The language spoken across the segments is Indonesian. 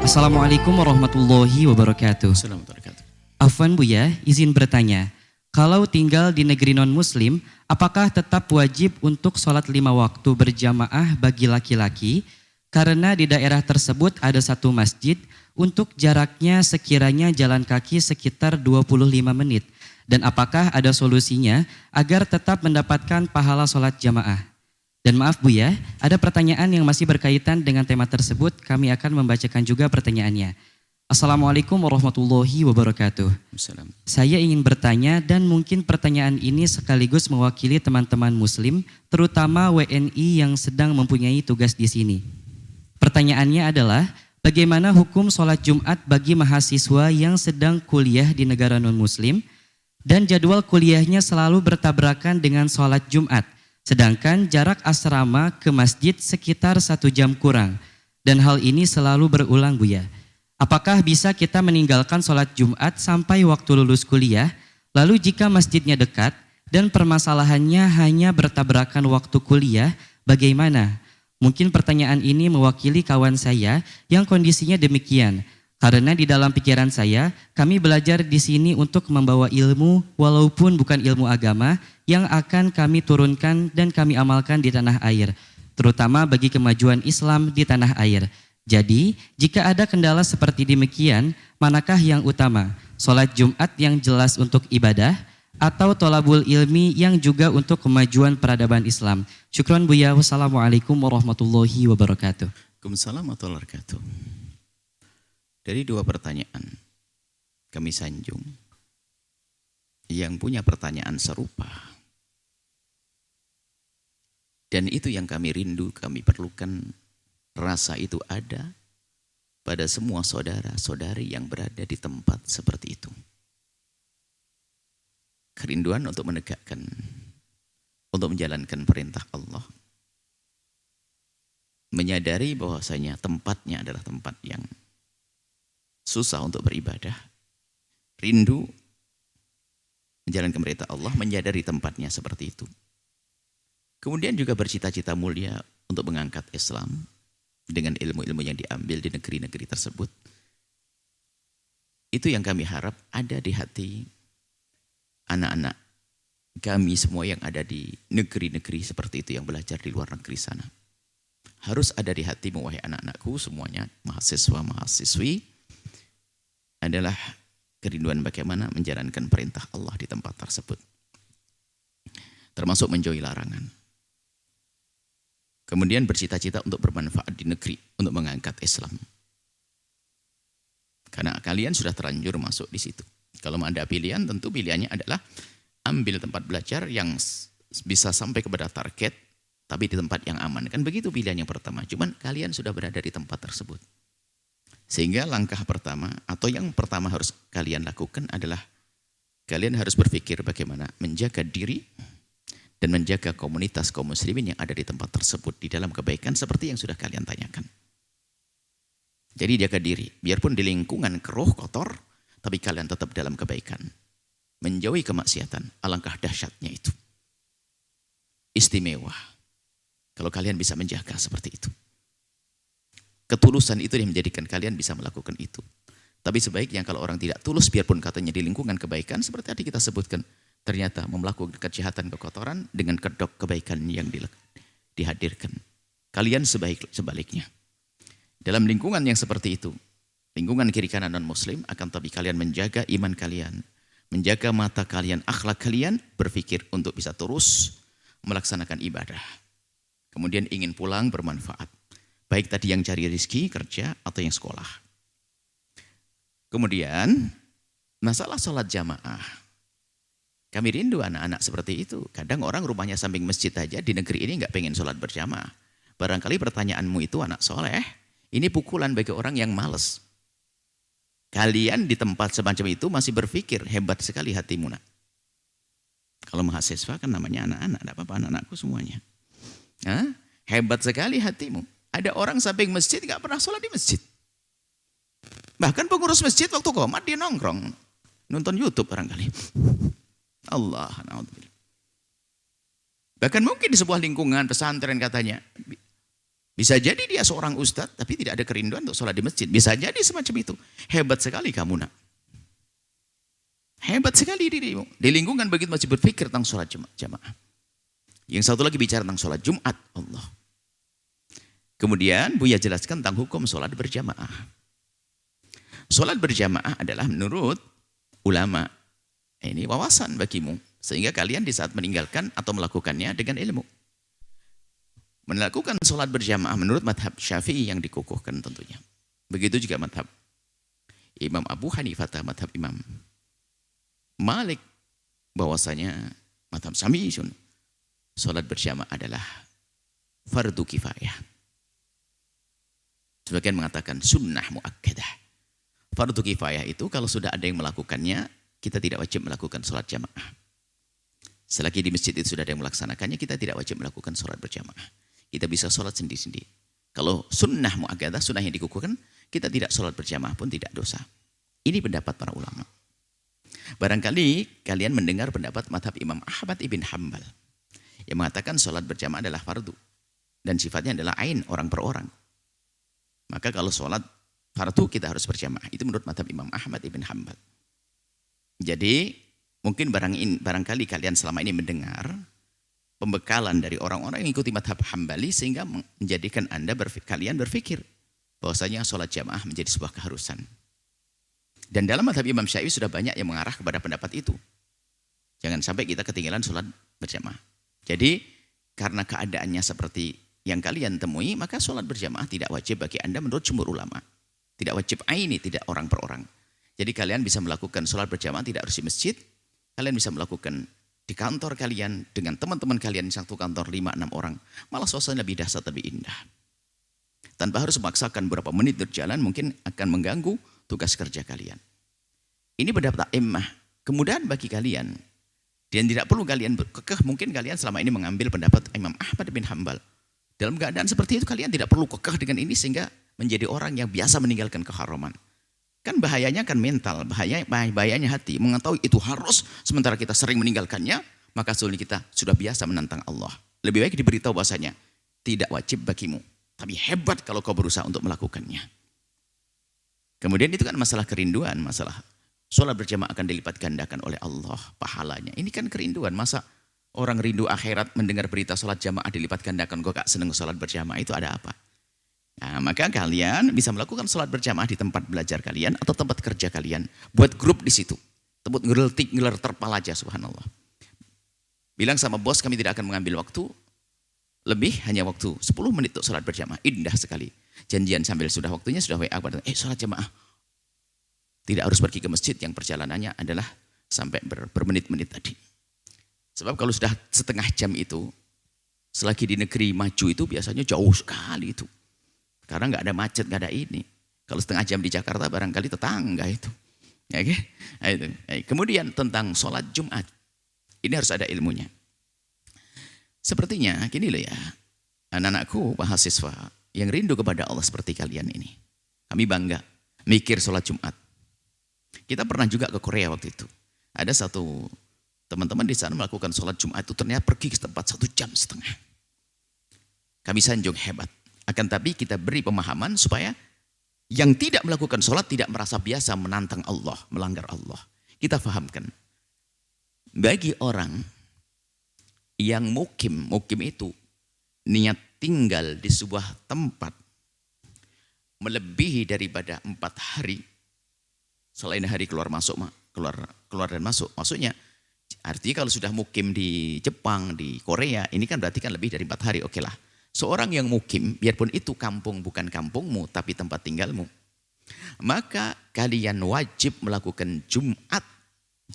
Assalamualaikum warahmatullahi wabarakatuh. Assalamualaikum. Afwan Buya, izin bertanya. Kalau tinggal di negeri non-muslim, apakah tetap wajib untuk sholat 5 waktu berjamaah bagi laki-laki? Karena di daerah tersebut ada satu masjid, untuk jaraknya sekiranya jalan kaki sekitar 25 menit. Dan apakah ada solusinya agar tetap mendapatkan pahala sholat jamaah? Dan maaf Buya, ada pertanyaan yang masih berkaitan dengan tema tersebut, kami akan membacakan juga pertanyaannya. Assalamualaikum warahmatullahi wabarakatuh. Assalam. Saya ingin bertanya dan mungkin pertanyaan ini sekaligus mewakili teman-teman muslim, terutama WNI yang sedang mempunyai tugas di sini. Pertanyaannya adalah, bagaimana hukum sholat Jumat bagi mahasiswa yang sedang kuliah di negara non-muslim dan jadwal kuliahnya selalu bertabrakan dengan sholat Jumat, sedangkan jarak asrama ke masjid sekitar 1 jam kurang, dan hal ini selalu berulang Buya. Apakah bisa kita meninggalkan sholat Jumat sampai waktu lulus kuliah, lalu jika masjidnya dekat dan permasalahannya hanya bertabrakan waktu kuliah, bagaimana? Mungkin pertanyaan ini mewakili kawan saya yang kondisinya demikian. Karena di dalam pikiran saya, kami belajar di sini untuk membawa ilmu walaupun bukan ilmu agama yang akan kami turunkan dan kami amalkan di tanah air, terutama bagi kemajuan Islam di tanah air. Jadi, jika ada kendala seperti demikian, manakah yang utama? Sholat Jumat yang jelas untuk ibadah atau tolabul ilmi yang juga untuk kemajuan peradaban Islam? Syukran Buya, wassalamualaikum warahmatullahi wabarakatuh. Waalaikumsalam warahmatullahi wabarakatuh. Dari 2 pertanyaan kami sanjung yang punya pertanyaan serupa. Dan itu yang kami rindu, kami perlukan, rasa itu ada pada semua saudara-saudari yang berada di tempat seperti itu. Kerinduan untuk menegakkan, untuk menjalankan perintah Allah. Menyadari bahwasanya tempatnya adalah tempat yang susah untuk beribadah, rindu menjalankan perintah Allah, menyadari tempatnya seperti itu. Kemudian juga bercita-cita mulia untuk mengangkat Islam dengan ilmu-ilmu yang diambil di negeri-negeri tersebut. Itu yang kami harap ada di hati anak-anak kami semua yang ada di negeri-negeri seperti itu, yang belajar di luar negeri sana. Harus ada di hatimu, wahai anak-anakku semuanya, mahasiswa-mahasiswi, adalah kerinduan bagaimana menjalankan perintah Allah di tempat tersebut. Termasuk menjauhi larangan. Kemudian bercita-cita untuk bermanfaat di negeri, untuk mengangkat Islam. Karena kalian sudah terlanjur masuk di situ. Kalau ada pilihan, tentu pilihannya adalah ambil tempat belajar yang bisa sampai kepada target, tapi di tempat yang aman. Kan begitu pilihan yang pertama. Cuman kalian sudah berada di tempat tersebut. Sehingga langkah pertama atau yang pertama harus kalian lakukan adalah kalian harus berpikir bagaimana menjaga diri dan menjaga komunitas kaum muslimin yang ada di tempat tersebut di dalam kebaikan seperti yang sudah kalian tanyakan. Jadi jaga diri, biarpun di lingkungan keruh, kotor, tapi kalian tetap dalam kebaikan. Menjauhi kemaksiatan, alangkah dahsyatnya itu. Istimewa kalau kalian bisa menjaga seperti itu. Ketulusan itu yang menjadikan kalian bisa melakukan itu. Tapi sebaiknya kalau orang tidak tulus, biarpun katanya di lingkungan kebaikan, seperti tadi kita sebutkan, ternyata melakukan kejahatan, kekotoran dengan kedok kebaikan yang dihadirkan. Kalian sebaliknya. Dalam lingkungan yang seperti itu, lingkungan kiri kanan non-muslim, akan tapi kalian menjaga iman kalian, menjaga mata kalian, akhlak kalian, berpikir untuk bisa terus melaksanakan ibadah. Kemudian ingin pulang bermanfaat. Baik tadi yang cari rezeki, kerja, atau yang sekolah. Kemudian, masalah sholat jamaah. Kami rindu anak-anak seperti itu. Kadang orang rumahnya samping masjid aja, di negeri ini nggak pengen sholat berjamaah. Barangkali pertanyaanmu itu anak soleh, ini pukulan bagi orang yang males. Kalian di tempat semacam itu masih berpikir, hebat sekali hatimu nak. Kalau mahasiswa kan namanya anak-anak, tidak apa-apa anak-anakku semuanya. Hah? Hebat sekali hatimu. Ada orang samping masjid gak pernah sholat di masjid. Bahkan pengurus masjid waktu qomat dia nongkrong. Nonton YouTube barangkali. Allah. Bahkan mungkin di sebuah lingkungan pesantren katanya. Bisa jadi dia seorang ustadz, tapi tidak ada kerinduan untuk sholat di masjid. Bisa jadi semacam itu. Hebat sekali kamu nak. Hebat sekali dirimu. Di lingkungan begitu masih berpikir tentang sholat jamaah. Yang satu lagi bicara tentang sholat Jumat. Allah. Kemudian Buya jelaskan tentang hukum sholat berjamaah. Sholat berjamaah adalah menurut ulama. Ini wawasan bagimu. Sehingga kalian di saat meninggalkan atau melakukannya dengan ilmu. Melakukan sholat berjamaah menurut madhab Syafi'i yang dikukuhkan tentunya. Begitu juga madhab Imam Abu Hanifah, madhab Imam Malik, bahwasanya madhab Syafi'i sholat berjamaah adalah fardu kifayah. Sebagian mengatakan sunnah muakkadah. Fardu kifayah itu kalau sudah ada yang melakukannya, kita tidak wajib melakukan sholat jamaah. Selagi di masjid itu sudah ada yang melaksanakannya, kita tidak wajib melakukan sholat berjamaah. Kita bisa sholat sendiri-sendiri. Kalau sunnah muakkadah, sunnah yang dikukuhkan, kita tidak sholat berjamaah pun tidak dosa. Ini pendapat para ulama. Barangkali kalian mendengar pendapat madhab Imam Ahmad ibn Hanbal yang mengatakan sholat berjamaah adalah fardu dan sifatnya adalah ain, orang per orang. Maka kalau sholat fardu kita harus berjamaah. Itu menurut madhab Imam Ahmad ibn Hanbal. Jadi mungkin barangkali kalian selama ini mendengar pembekalan dari orang-orang yang ikuti madhab Hambali sehingga menjadikan kalian berpikir bahwasanya sholat jamaah menjadi sebuah keharusan. Dan dalam madhab Imam Syafi'i sudah banyak yang mengarah kepada pendapat itu. Jangan sampai kita ketinggalan sholat berjamaah. Jadi karena keadaannya seperti yang kalian temui, maka sholat berjamaah tidak wajib bagi Anda menurut jumhur ulama. Tidak wajib aini, tidak orang per orang. Jadi kalian bisa melakukan sholat berjamaah tidak harus di masjid. Kalian bisa melakukan di kantor kalian, dengan teman-teman kalian satu kantor 5-6 orang, malah suasana lebih dahsyat, lebih indah. Tanpa harus memaksakan beberapa menit berjalan, mungkin akan mengganggu tugas kerja kalian. Ini pendapat a'immah. Kemudian bagi kalian, dan tidak perlu kalian kekeh, mungkin kalian selama ini mengambil pendapat Imam Ahmad bin Hanbal. Dalam keadaan seperti itu kalian tidak perlu kekeh dengan ini sehingga menjadi orang yang biasa meninggalkan keharaman. Kan bahayanya kan mental, bahayanya hati. Mengetahui itu harus, sementara kita sering meninggalkannya, maka kita sudah biasa menantang Allah. Lebih baik diberitahu bahasanya, tidak wajib bagimu. Tapi hebat kalau kau berusaha untuk melakukannya. Kemudian itu kan masalah kerinduan, masalah sholat berjamaah akan dilipat gandakan oleh Allah pahalanya. Ini kan kerinduan, masa orang rindu akhirat mendengar berita sholat jamaah dilipat gandakan, kok gak seneng sholat berjamaah, itu ada apa? Nah, maka kalian bisa melakukan sholat berjamaah di tempat belajar kalian atau tempat kerja kalian. Buat grup di situ. Tempat ngeler terpal aja, subhanallah. Bilang sama bos, kami tidak akan mengambil waktu lebih, hanya waktu 10 menit untuk sholat berjamaah. Indah sekali. Janjian sambil sudah waktunya, sudah WA, sholat jamaah. Tidak harus pergi ke masjid yang perjalanannya adalah sampai bermenit-menit tadi. Sebab kalau sudah setengah jam itu, selagi di negeri maju itu biasanya jauh sekali itu. Karena nggak ada macet, nggak ada ini. Kalau setengah jam di Jakarta barangkali tetangga itu. Ya, okay? Nah, itu. Kemudian tentang sholat Jumat. Ini harus ada ilmunya. Sepertinya gini loh ya. Anak-anakku mahasiswa yang rindu kepada Allah seperti kalian ini. Kami bangga mikir sholat Jumat. Kita pernah juga ke Korea waktu itu. Ada satu teman-teman di sana melakukan sholat Jumat itu ternyata pergi ke tempat 1,5 jam. Kami sanjung hebat. Akan tapi kita beri pemahaman supaya yang tidak melakukan sholat tidak merasa biasa menantang Allah, melanggar Allah. Kita fahamkan. Bagi orang yang mukim itu niat tinggal di sebuah tempat melebihi daripada 4 hari, selain hari keluar dan masuk. Maksudnya artinya kalau sudah mukim di Jepang, di Korea, ini kan berarti kan lebih dari 4 hari, oke lah. Seorang yang mukim, biarpun itu kampung bukan kampungmu, tapi tempat tinggalmu, maka kalian wajib melakukan Jumat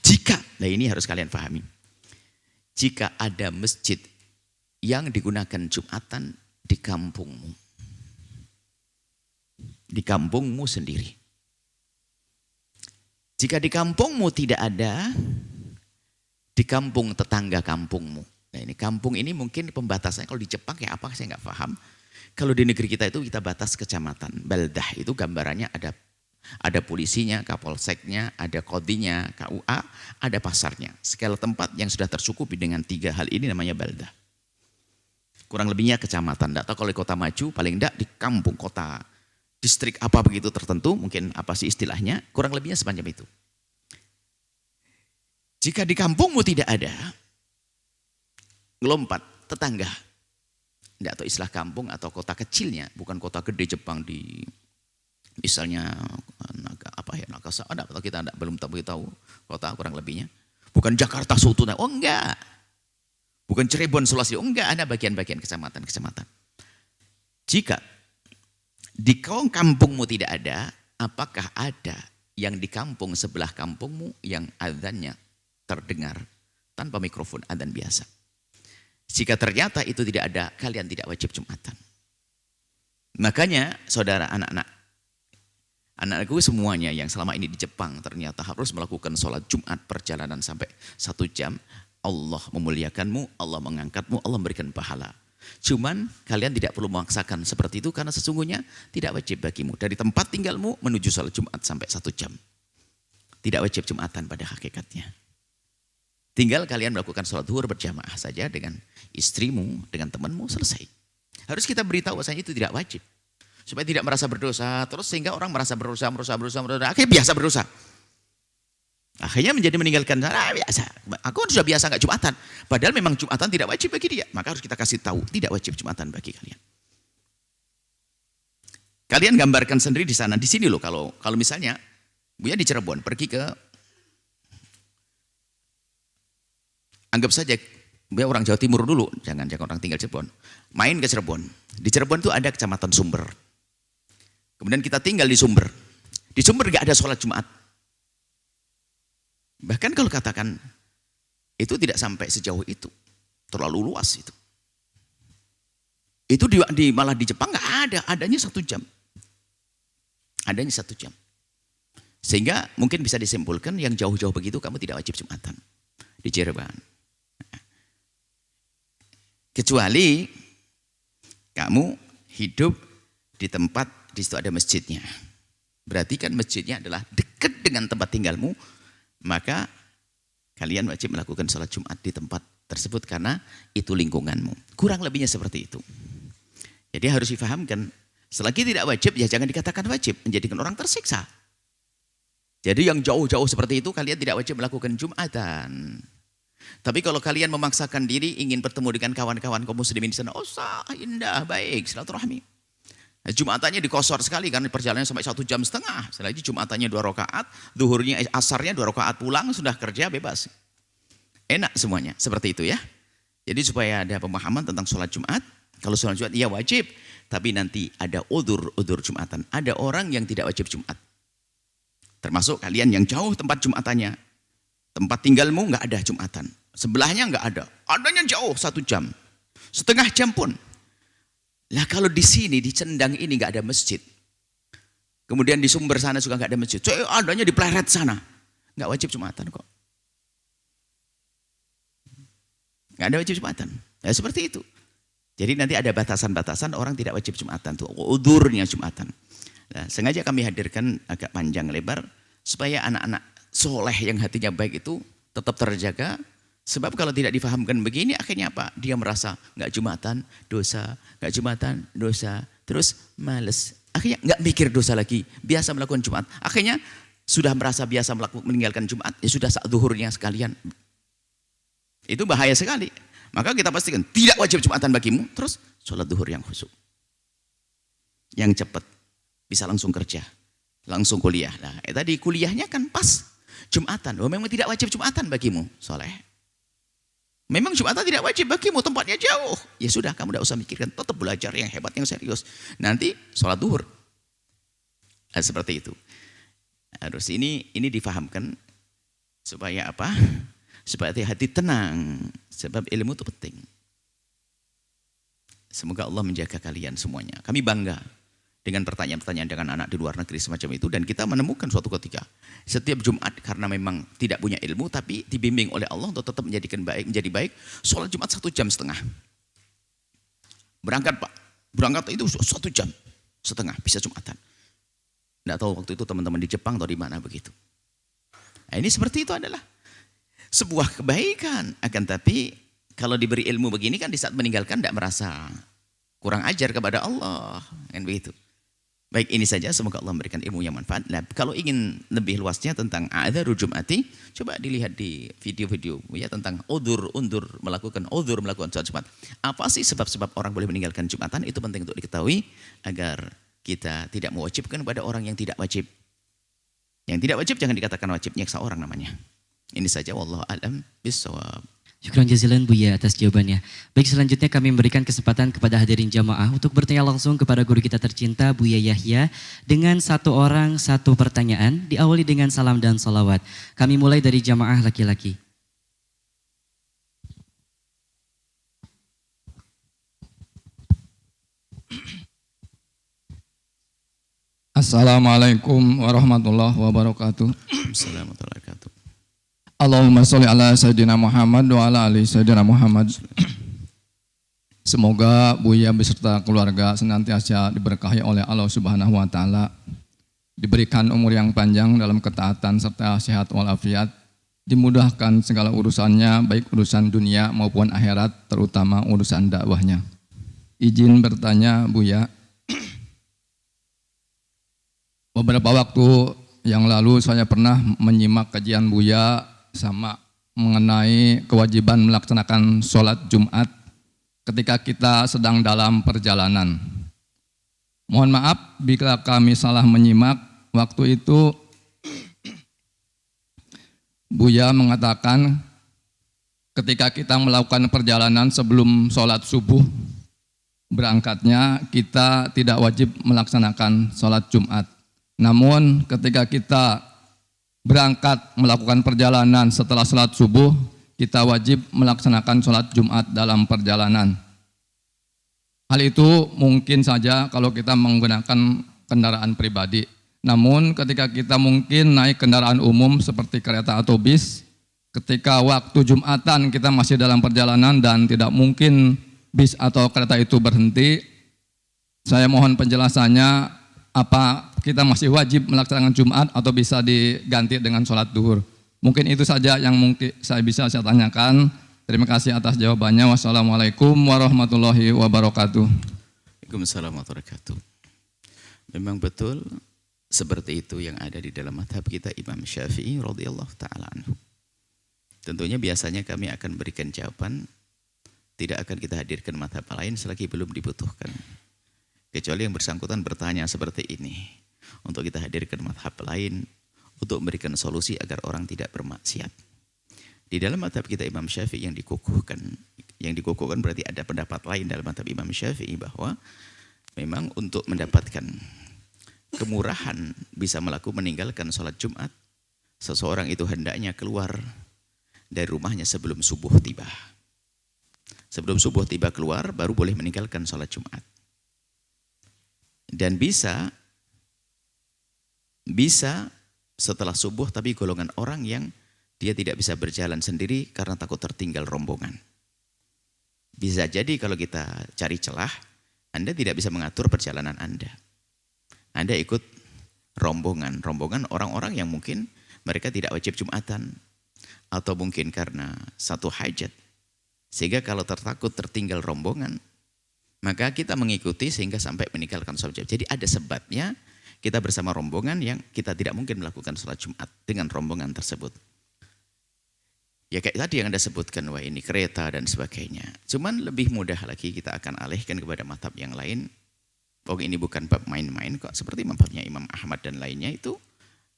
jika, nah ini harus kalian pahami, jika ada masjid yang digunakan Jumatan di kampungmu. Di kampungmu sendiri. Jika di kampungmu tidak ada, di kampung tetangga kampungmu. Nah ini kampung ini mungkin pembatasannya kalau di Jepang kayak apa saya nggak paham. Kalau di negeri kita itu kita batas kecamatan. Baldah itu gambarannya ada polisinya, kapolseknya, ada kodinya, KUA, ada pasarnya. Skala tempat yang sudah tercukupi dengan 3 hal ini namanya baldah. Kurang lebihnya kecamatan. Tidak tahu kalau di kota maju, paling tidak di kampung kota, distrik apa begitu tertentu, mungkin apa sih istilahnya, kurang lebihnya semacam itu. Jika di kampungmu tidak ada, ngelompat tetangga. Tidak tahu istilah kampung atau kota kecilnya, bukan kota gede Jepang di misalnya Nagasa, atau kita belum tahu kota kurang lebihnya. Bukan Jakarta seutuhnya, oh enggak. Bukan Cirebon, Sulawesi, oh enggak, ada bagian-bagian kecamatan-kecamatan. Jika di kampungmu tidak ada, apakah ada yang di kampung sebelah kampungmu yang azannya terdengar tanpa mikrofon adzan biasa? Jika ternyata itu tidak ada, kalian tidak wajib Jumatan. Makanya saudara anak-anakku semuanya yang selama ini di Jepang ternyata harus melakukan sholat Jumat perjalanan sampai 1 jam. Allah memuliakanmu, Allah mengangkatmu, Allah memberikan pahala. Cuman kalian tidak perlu memaksakan seperti itu karena sesungguhnya tidak wajib bagimu. Dari tempat tinggalmu menuju sholat Jumat sampai 1 jam. Tidak wajib Jumatan pada hakikatnya. Tinggal kalian melakukan sholat zuhur berjamaah saja dengan istrimu, dengan temanmu, selesai. Harus kita beritahu bahwasanya itu tidak wajib. Supaya tidak merasa berdosa, terus sehingga orang merasa berdosa, akhirnya biasa berdosa. Akhirnya menjadi meninggalkan biasa. Aku sudah biasa nggak Jumatan. Padahal memang Jumatan tidak wajib bagi dia. Maka harus kita kasih tahu tidak wajib Jumatan bagi kalian. Kalian gambarkan sendiri di sana. Di sini loh kalau misalnya Buya di Cirebon pergi ke, anggap saja Buya orang Jawa Timur dulu, jangan orang tinggal Cirebon. Main ke Cirebon. Di Cirebon itu ada kecamatan Sumber. Kemudian kita tinggal di Sumber. Di Sumber nggak ada sholat Jumat. Bahkan kalau katakan itu tidak sampai sejauh itu, terlalu luas itu. Itu malah di Jepang nggak ada, adanya 1 jam. Adanya 1 jam. Sehingga mungkin bisa disimpulkan yang jauh-jauh begitu kamu tidak wajib Jumatan di Cirebon. Kecuali kamu hidup di tempat di situ ada masjidnya. Berarti kan masjidnya adalah dekat dengan tempat tinggalmu. Maka kalian wajib melakukan sholat Jumat di tempat tersebut karena itu lingkunganmu. Kurang lebihnya seperti itu. Jadi harus difahamkan, selagi tidak wajib ya jangan dikatakan wajib, menjadikan orang tersiksa. Jadi yang jauh-jauh seperti itu kalian tidak wajib melakukan Jumatan. Tapi kalau kalian memaksakan diri ingin bertemu dengan kawan-kawan kaum muslimin di sana, oh indah, baik, silaturahmi. Nah, Jumatannya dikosor sekali karena perjalanannya sampai 1,5 jam. Selagi Jumatannya 2 rakaat, zuhurnya asarnya 2 rakaat, pulang sudah kerja bebas. Enak semuanya, seperti itu ya. Jadi supaya ada pemahaman tentang sholat Jumat, kalau sholat Jumat iya wajib, tapi nanti ada udzur Jumatan. Ada orang yang tidak wajib Jumat. Termasuk kalian yang jauh tempat Jumatannya. Tempat tinggalmu nggak ada Jumatan. Sebelahnya nggak ada. Adanya jauh 1 jam. Setengah jam pun. Lah kalau di sini, di Cendang ini nggak ada masjid. Kemudian di Sumber sana juga nggak ada masjid. So, adanya di Pleret sana. Nggak wajib Jumatan kok. Nggak ada wajib Jumatan. Ya seperti itu. Jadi nanti ada batasan-batasan orang tidak wajib Jumatan. Tuh udurnya Jumatan. Nah, sengaja kami hadirkan agak panjang lebar. Supaya anak-anak soleh yang hatinya baik itu tetap terjaga. Sebab kalau tidak difahamkan begini akhirnya apa? Dia merasa nggak Jumatan, dosa, nggak Jumatan, dosa, terus males. Akhirnya nggak mikir dosa lagi, biasa melakukan Jumat. Akhirnya sudah merasa biasa meninggalkan Jumat, ya sudah saat zuhurnya sekalian. Itu bahaya sekali. Maka kita pastikan tidak wajib Jumatan bagimu, terus sholat zuhur yang khusyuk. Yang cepat, bisa langsung kerja, langsung kuliah. Nah, tadi kuliahnya kan pas Jumatan. Oh, memang tidak wajib Jumatan bagimu, soleh. Memang Jumatan tidak wajib bagimu, tempatnya jauh. Ya sudah, kamu tidak usah mikirkan, tetap belajar yang hebat, yang serius. Nanti sholat zuhur. Nah, seperti itu. Harus ini difahamkan supaya apa? Supaya hati tenang. Sebab ilmu itu penting. Semoga Allah menjaga kalian semuanya. Kami bangga dengan pertanyaan-pertanyaan dengan anak di luar negeri semacam itu. Dan kita menemukan suatu ketika. Setiap Jumat karena memang tidak punya ilmu. Tapi dibimbing oleh Allah untuk tetap menjadi baik. Sholat Jumat 1,5 jam. Berangkat Pak. Berangkat itu 1,5 jam. Bisa Jumatan. Tidak tahu waktu itu teman-teman di Jepang atau di mana begitu. Nah, ini seperti itu adalah sebuah kebaikan. Akan tapi Kalau diberi ilmu begini kan di saat meninggalkan tidak merasa kurang ajar kepada Allah. Kan begitu. Baik, ini saja, semoga Allah memberikan ilmu yang manfaat. Nah, kalau ingin lebih luasnya tentang a'dzarul jum'ati, coba dilihat di video-video ya tentang melakukan sholat Jumat. Apa sih sebab-sebab orang boleh meninggalkan Jumatan? Itu penting untuk diketahui agar kita tidak mewajibkan kepada orang yang tidak wajib. Yang tidak wajib jangan dikatakan wajib, nyeksa orang namanya. Ini saja, wallahu a'lam bishawab. Syukran jazilan Buya atas jawabannya. Baik, selanjutnya kami memberikan kesempatan kepada hadirin jamaah untuk bertanya langsung kepada guru kita tercinta Buya Yahya dengan satu orang satu pertanyaan, diawali dengan salam dan salawat. Kami mulai dari jamaah laki-laki. Assalamualaikum warahmatullahi wabarakatuh. Assalamualaikum warahmatullahi wabarakatuh. Allahumma sholli ala Sayyidina Muhammad wa ala ali Sayyidina Muhammad. Semoga Buya beserta keluarga senantiasa diberkahi oleh Allah Subhanahu wa taala, diberikan umur yang panjang dalam ketaatan serta sehat walafiat, dimudahkan segala urusannya baik urusan dunia maupun akhirat, terutama urusan dakwahnya. Izin bertanya Buya, beberapa waktu yang lalu saya pernah menyimak kajian Buya sama mengenai kewajiban melaksanakan sholat Jumat ketika kita sedang dalam perjalanan. Mohon maaf bila kami salah menyimak. Waktu itu Buya mengatakan ketika kita melakukan perjalanan sebelum sholat subuh berangkatnya kita tidak wajib melaksanakan sholat Jumat. Namun ketika kita berangkat melakukan perjalanan setelah sholat subuh, kita wajib melaksanakan sholat Jumat dalam perjalanan. Hal itu mungkin saja kalau kita menggunakan kendaraan pribadi. Namun ketika kita mungkin naik kendaraan umum seperti kereta atau bis, ketika waktu Jumatan kita masih dalam perjalanan dan tidak mungkin bis atau kereta itu berhenti, saya mohon penjelasannya, apa kita masih wajib melaksanakan Jumat atau bisa diganti dengan sholat duhur? Mungkin itu saja yang mungkin saya bisa tanyakan. Terima kasih atas jawabannya. Wassalamualaikum warahmatullahi wabarakatuh. Waalaikumsalam warahmatullahi wabarakatuh. Memang betul seperti itu yang ada di dalam mazhab kita Imam Syafi'i radhiyallahu taala anhu. Tentunya biasanya kami akan berikan jawaban, tidak akan kita hadirkan mazhab lain selagi belum dibutuhkan. Kecuali yang bersangkutan bertanya seperti ini, untuk kita hadirkan mazhab lain untuk memberikan solusi agar orang tidak bermaksiat. Di dalam mazhab kita Imam Syafi'i yang dikukuhkan berarti ada pendapat lain dalam mazhab Imam Syafi'i bahwa memang untuk mendapatkan kemurahan bisa meninggalkan sholat Jumat, seseorang itu hendaknya keluar dari rumahnya sebelum subuh tiba. Sebelum subuh tiba keluar baru boleh meninggalkan sholat Jumat. Dan bisa setelah subuh, tapi golongan orang yang dia tidak bisa berjalan sendiri karena takut tertinggal rombongan. Bisa jadi kalau kita cari celah, Anda tidak bisa mengatur perjalanan Anda. Anda ikut rombongan orang-orang yang mungkin mereka tidak wajib Jumatan, atau mungkin karena satu hajat. Sehingga kalau takut tertinggal rombongan, maka kita mengikuti sehingga sampai meninggalkan sholat Jumat. Jadi ada sebabnya kita bersama rombongan yang kita tidak mungkin melakukan sholat Jumat dengan rombongan tersebut. Ya kayak tadi yang Anda sebutkan, wah ini kereta dan sebagainya. Cuman lebih mudah lagi kita akan alihkan kepada mazhab yang lain. Oh ini bukan bab main-main kok. Seperti mazhabnya Imam Ahmad dan lainnya itu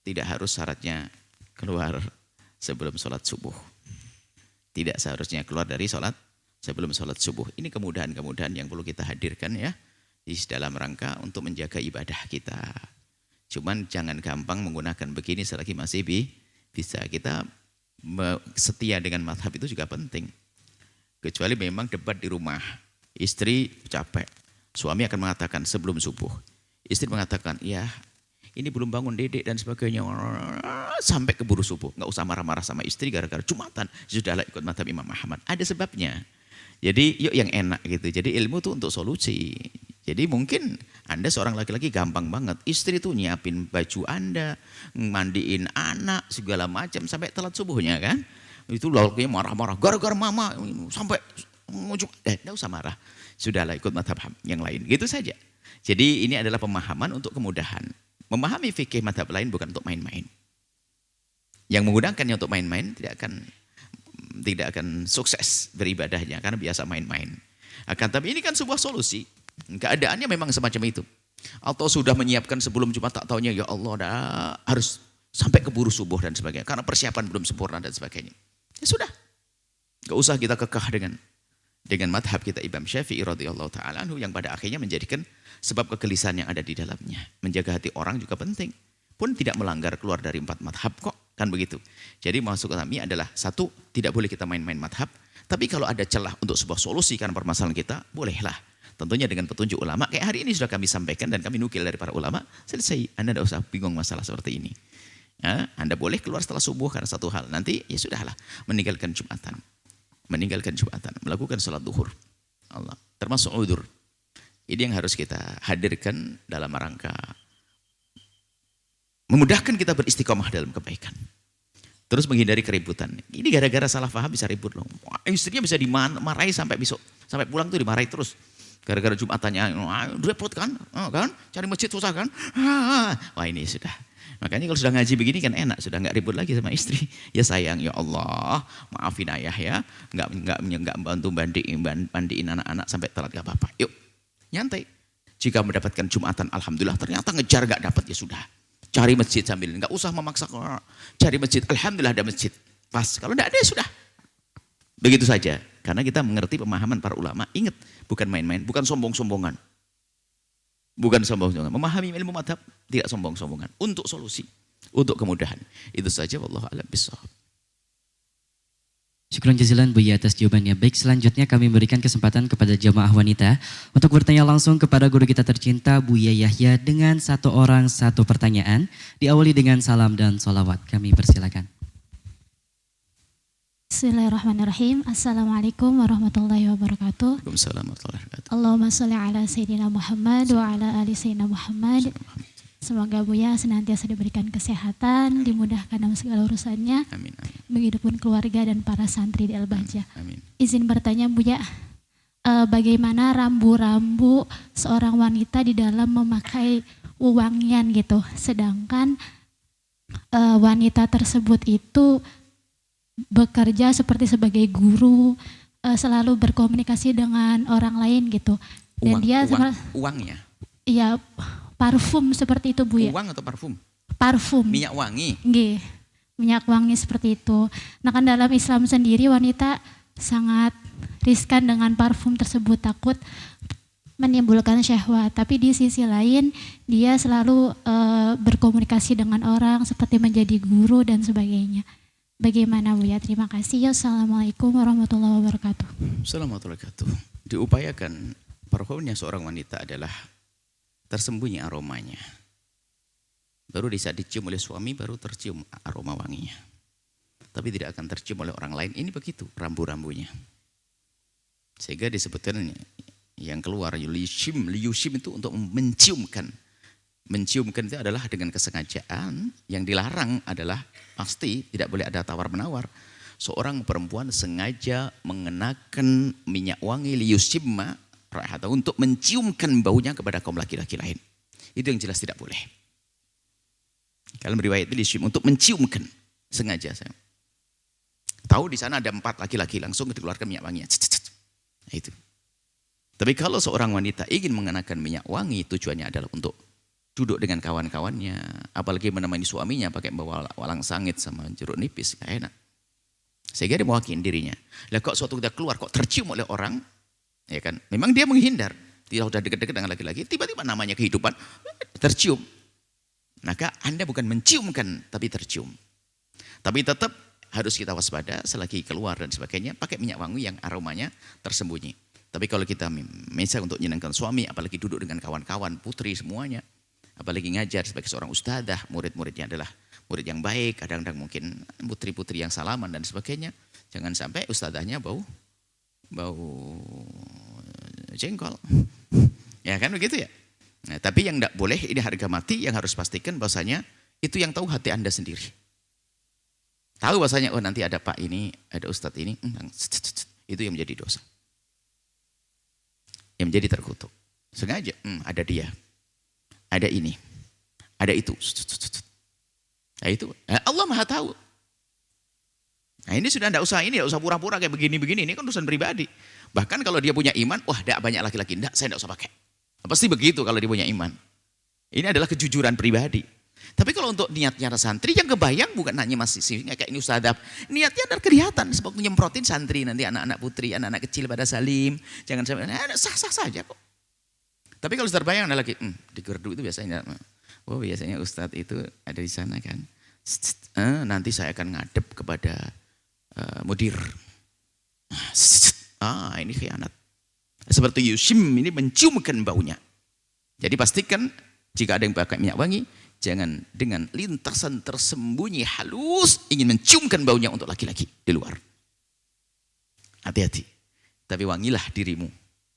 tidak harus syaratnya keluar sebelum sholat subuh. Tidak seharusnya keluar dari sholat sebelum sholat subuh. Ini kemudahan-kemudahan yang perlu kita hadirkan ya di dalam rangka untuk menjaga ibadah kita. Cuman jangan gampang menggunakan begini selagi masih bisa. Kita setia dengan mazhab itu juga penting. Kecuali memang debat di rumah, istri capek, suami akan mengatakan sebelum subuh, istri mengatakan ya ini belum bangun dedek dan sebagainya, sampai keburu subuh. Nggak usah marah-marah sama istri gara-gara Jumatan, sudahlah ikut mazhab Imam Ahmad. Ada sebabnya. Jadi yuk yang enak gitu. Jadi ilmu itu untuk solusi. Jadi mungkin Anda seorang laki-laki gampang banget. Istri tuh nyiapin baju Anda, mandiin anak, segala macam sampai telat subuhnya kan. Itu lalunya marah-marah, gara-gara mama sampai enggak usah marah. Sudahlah ikut madhab yang lain, gitu saja. Jadi ini adalah pemahaman untuk kemudahan. Memahami fikih madhab lain bukan untuk main-main. Yang menggunakannya untuk main-main tidak akan sukses beribadahnya karena biasa main-main. Tapi ini kan sebuah solusi. Keadaannya memang semacam itu. Atau sudah menyiapkan sebelum Jumat, tak taunya ya Allah harus sampai keburu subuh dan sebagainya. Karena persiapan belum sempurna dan sebagainya. Ya sudah. Gak usah kita kekeh dengan madhab kita Imam Syafi'i radhiyallahu ta'ala anhu yang pada akhirnya menjadikan sebab kegelisahan yang ada di dalamnya. Menjaga hati orang juga penting. Pun tidak melanggar keluar dari 4 madhab kok. Kan begitu. Jadi maksud kami adalah satu, tidak boleh kita main-main madhab. Tapi kalau ada celah untuk sebuah solusi karena permasalahan kita, bolehlah. Tentunya dengan petunjuk ulama, kayak hari ini sudah kami sampaikan dan kami nukil dari para ulama, selesai. Anda tidak usah bingung masalah seperti ini. Ya, Anda boleh keluar setelah subuh karena satu hal. Nanti ya sudahlah, meninggalkan Jumatan. Melakukan sholat duhur. Allah. Termasuk udur. Ini yang harus kita hadirkan dalam rangka memudahkan kita beristiqomah dalam kebaikan. Terus menghindari keributan. Ini gara-gara salah paham bisa ribut loh. Istrinya bisa dimarahi sampai besok. Sampai pulang tuh dimarahi terus. Gara-gara Jumatannya, repot kan? Cari masjid susah kan? Wah ini sudah. Makanya kalau sudah ngaji begini kan enak. Sudah nggak ribut lagi sama istri. Ya sayang, ya Allah. Maafin ayah ya. Nggak bantu mandiin anak-anak sampai telat gak apa-apa. Yuk, nyantai. Jika mendapatkan Jumatan, Alhamdulillah. Ternyata ngejar gak dapat, ya sudah. Cari masjid sambil, nggak usah memaksa. Cari masjid, Alhamdulillah ada masjid. Pas, kalau tidak ada ya sudah. Begitu saja. Karena kita mengerti pemahaman para ulama. Ingat, bukan main-main, bukan sombong-sombongan. Bukan sombong-sombongan. Memahami ilmu madhab, tidak sombong-sombongan. Untuk solusi, untuk kemudahan. Itu saja, wallahu a'lam bishawab. Syukran jazilan Buya atas jawabannya. Baik, selanjutnya kami memberikan kesempatan kepada jamaah wanita untuk bertanya langsung kepada guru kita tercinta Buya Yahya dengan 1 orang 1 pertanyaan. Diawali dengan salam dan sholawat. Kami persilakan. Bismillahirrahmanirrahim. Assalamualaikum warahmatullahi wabarakatuh. Waalaikumsalam warahmatullahi wabarakatuh. Allahumma sholli ala Sayyidina Muhammad wa ala ali Sayyidina Muhammad. Semoga Buya senantiasa diberikan kesehatan, dimudahkan dalam segala urusannya, Amin, amin. begitupun keluarga dan para santri di Al-Bahjah. Amin. Izin bertanya Buya, bagaimana rambu-rambu seorang wanita di dalam memakai wewangian gitu, sedangkan wanita tersebut itu bekerja seperti sebagai guru, selalu berkomunikasi dengan orang lain gitu. Dan Uangnya? Iya, parfum seperti itu Bu ya. Uang atau parfum? Parfum. Minyak wangi? Nggih, minyak wangi seperti itu. Nah kan dalam Islam sendiri wanita sangat riskan dengan parfum tersebut, takut menimbulkan syahwat. Tapi di sisi lain dia selalu berkomunikasi dengan orang seperti menjadi guru dan sebagainya. Bagaimana Bu ya? Terima kasih. Assalamualaikum warahmatullahi wabarakatuh. Assalamualaikum warahmatullahi wabarakatuh. Diupayakan parfumnya seorang wanita adalah tersembunyi aromanya. Baru di saat dicium oleh suami baru tercium aroma wanginya. Tapi tidak akan tercium oleh orang lain. Ini begitu rambu-rambunya. Sehingga disebutkan yang keluar liyushim itu untuk menciumkan. Menciumkan itu adalah dengan kesengajaan. Yang dilarang adalah pasti tidak boleh ada tawar-menawar. Seorang perempuan sengaja mengenakan minyak wangi liyushimma raihata untuk menciumkan baunya kepada kaum laki-laki lain. Itu yang jelas tidak boleh. Kalau riwayat liyushim untuk menciumkan sengaja. Tahu di sana ada 4 laki-laki langsung dikeluarkan minyak wanginya. Nah, itu. Tapi kalau seorang wanita ingin mengenakan minyak wangi tujuannya adalah untuk duduk dengan kawan-kawannya, apalagi menemani suaminya pakai bawa walang sangit sama jeruk nipis, gak enak. Sehingga dia mewakili dirinya. Lah kok suatu ketika keluar kok tercium oleh orang, ya kan? Memang dia menghindar, dia sudah dekat-dekat dengan laki-laki, tiba-tiba namanya kehidupan tercium. Maka Anda bukan menciumkan, tapi tercium. Tapi tetap harus kita waspada selagi keluar dan sebagainya, pakai minyak wangi yang aromanya tersembunyi. Tapi kalau kita misal untuk menyenangkan suami, apalagi duduk dengan kawan-kawan, putri semuanya, apalagi ngajar sebagai seorang ustadzah, murid-muridnya adalah murid yang baik, kadang-kadang mungkin putri-putri yang salaman dan sebagainya. Jangan sampai ustadzahnya bau jengkol. Ya kan begitu ya. Nah, tapi yang tidak boleh, ini harga mati yang harus pastikan bahwasanya itu yang tahu hati Anda sendiri. Tahu bahasanya, oh nanti ada Pak ini, ada Ustadz ini, itu yang menjadi dosa. Yang menjadi terkutuk. Sengaja, ada dia, ada ini, ada itu. Nah itu, Allah Maha tahu. Nah ini sudah tidak usah pura-pura kayak begini-begini, ini kan urusan pribadi. Bahkan kalau dia punya iman, wah tidak banyak laki-laki, enggak, saya tidak usah pakai. Pasti begitu kalau dia punya iman. Ini adalah kejujuran pribadi. Tapi kalau untuk niatnya santri yang kebayang bukan hanya masih kayak ini ustadzah. Niatnya adalah kelihatan sebab nyemprotin santri nanti anak-anak putri, anak-anak kecil pada salim. Jangan sampai sah-sah saja kok. Tapi kalau sudah bayang ada lagi di gerdu itu biasanya biasanya ustadz itu ada di sana kan. Nanti saya akan ngadep kepada mudir. Ini khianat. Seperti Yushim ini menciumkan baunya. Jadi pastikan jika ada yang pakai minyak wangi, jangan dengan lintasan tersembunyi halus ingin menciumkan baunya untuk laki-laki di luar. Hati-hati. Tapi wangilah dirimu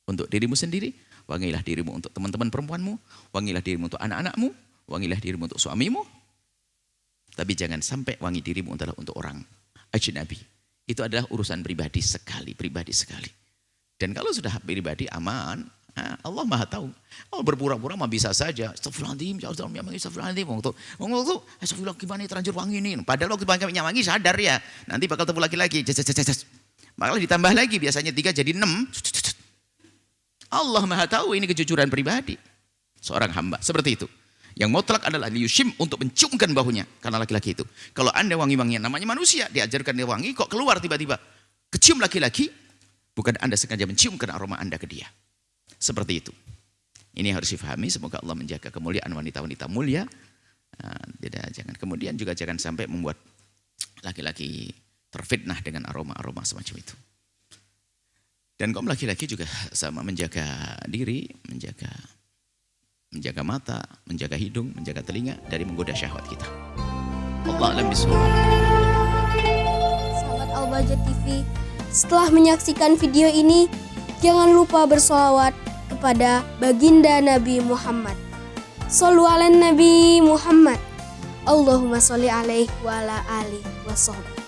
untuk dirimu sendiri, wangilah dirimu untuk teman-teman perempuanmu, wangilah dirimu untuk anak-anakmu, wangilah dirimu untuk suamimu. Tapi jangan sampai wangi dirimu adalah untuk orang ajnabi. Itu adalah urusan pribadi sekali. Dan kalau sudah pribadi aman, Allah Maha tahu. Oh berpura-pura mah bisa saja. Astagfirullahaladzim, astagfirullahaladzim. Astagfirullah gimana terlanjur wangi ini. Padahal waktu pakai minyak wangi sadar ya. Nanti bakal temu laki-laki. Bakal ditambah lagi. Biasanya 3 jadi 6. Allah Maha tahu ini kejujuran pribadi. Seorang hamba. Seperti itu. Yang mutlak adalah liyushim untuk menciumkan bahunya. Karena laki-laki itu. Kalau anda wangi-wangian namanya manusia. Diajarkan dia wangi kok keluar tiba-tiba. Kecium laki-laki. Bukan anda sengaja menciumkan aroma anda ke dia. Seperti itu. Ini harus difahami. Semoga Allah menjaga kemuliaan wanita-wanita mulia. Kemudian juga jangan sampai membuat laki-laki terfitnah dengan aroma-aroma semacam itu. Dan kaum laki-laki juga sama menjaga diri, menjaga mata, menjaga hidung, menjaga telinga dari menggoda syahwat kita. Allah alam bisawab. Sahabat Al-Bahjah TV, setelah menyaksikan video ini, jangan lupa bersolawat kepada baginda Nabi Muhammad. Shollu ala Nabi Muhammad. Allahumma sholli alaihi wa ala alihi wa sahbihi.